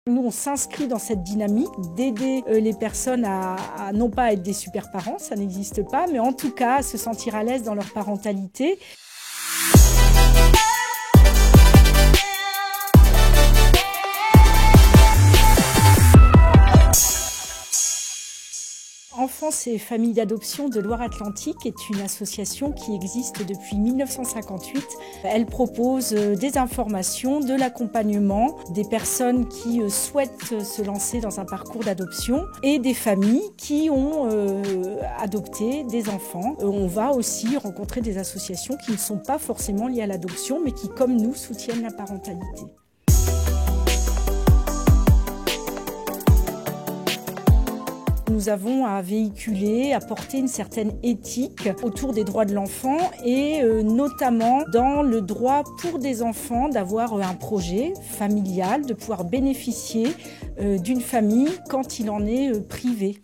Nous, on s'inscrit dans cette dynamique d'aider les personnes à non pas être des super parents, ça n'existe pas, mais en tout cas à se sentir à l'aise dans leur parentalité. Enfance et familles d'adoption de Loire-Atlantique est une association qui existe depuis 1958. Elle propose des informations, de l'accompagnement, des personnes qui souhaitent se lancer dans un parcours d'adoption et des familles qui ont adopté des enfants. On va aussi rencontrer des associations qui ne sont pas forcément liées à l'adoption, mais qui, comme nous, soutiennent la parentalité. Nous avons à véhiculer, à porter une certaine éthique autour des droits de l'enfant et notamment dans le droit pour des enfants d'avoir un projet familial, de pouvoir bénéficier d'une famille quand il en est privé.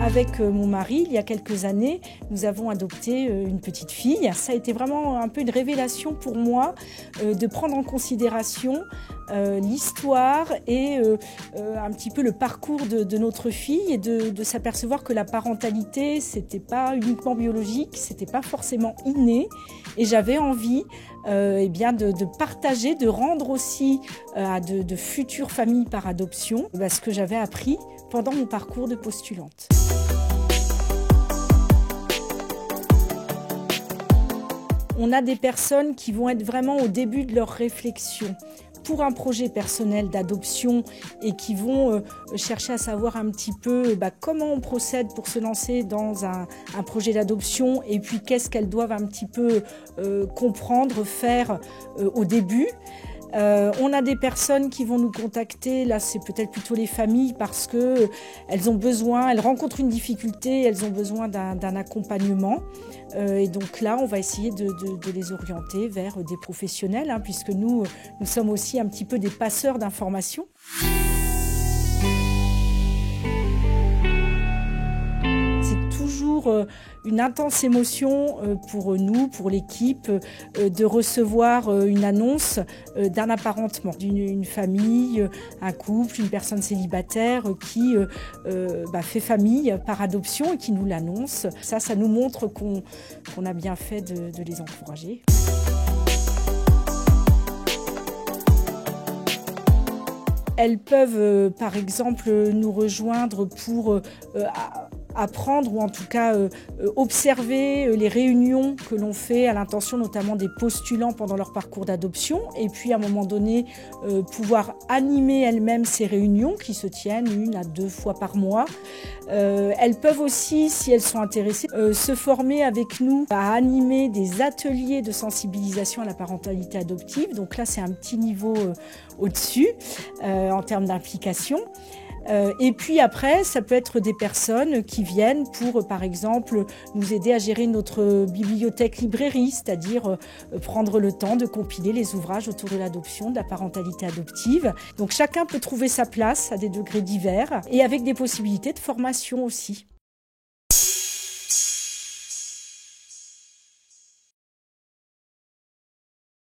Avec mon mari, il y a quelques années, nous avons adopté une petite fille. Ça a été vraiment un peu une révélation pour moi de prendre en considération l'histoire et un petit peu le parcours de notre fille et de s'apercevoir que la parentalité, c'était pas uniquement biologique, c'était pas forcément inné. Et j'avais envie de partager, de rendre aussi à de futures familles par adoption ce que j'avais appris pendant mon parcours de postulante. On a des personnes qui vont être vraiment au début de leur réflexion pour un projet personnel d'adoption et qui vont chercher à savoir un petit peu comment on procède pour se lancer dans un projet d'adoption et puis qu'est-ce qu'elles doivent un petit peu comprendre, faire au début. On a des personnes qui vont nous contacter, là c'est peut-être plutôt les familles parce que elles rencontrent une difficulté, elles ont besoin d'un accompagnement. Et donc là, on va essayer de les orienter vers des professionnels, puisque nous sommes aussi un petit peu des passeurs d'informations. Une intense émotion pour nous, pour l'équipe, de recevoir une annonce d'un apparentement, d'une famille, un couple, une personne célibataire qui fait famille par adoption et qui nous l'annonce. Ça nous montre qu'on a bien fait de les encourager. Elles peuvent, par exemple, nous rejoindre pour apprendre ou en tout cas observer les réunions que l'on fait à l'intention notamment des postulants pendant leur parcours d'adoption et puis à un moment donné pouvoir animer elles-mêmes ces réunions qui se tiennent 1 à 2 fois par mois. Elles peuvent aussi, si elles sont intéressées, se former avec nous à animer des ateliers de sensibilisation à la parentalité adoptive. Donc là, c'est un petit niveau au-dessus en termes d'implication. Et puis après, ça peut être des personnes qui viennent pour, par exemple, nous aider à gérer notre bibliothèque-librairie, c'est-à-dire prendre le temps de compiler les ouvrages autour de l'adoption, de la parentalité adoptive. Donc chacun peut trouver sa place à des degrés divers et avec des possibilités de formation aussi.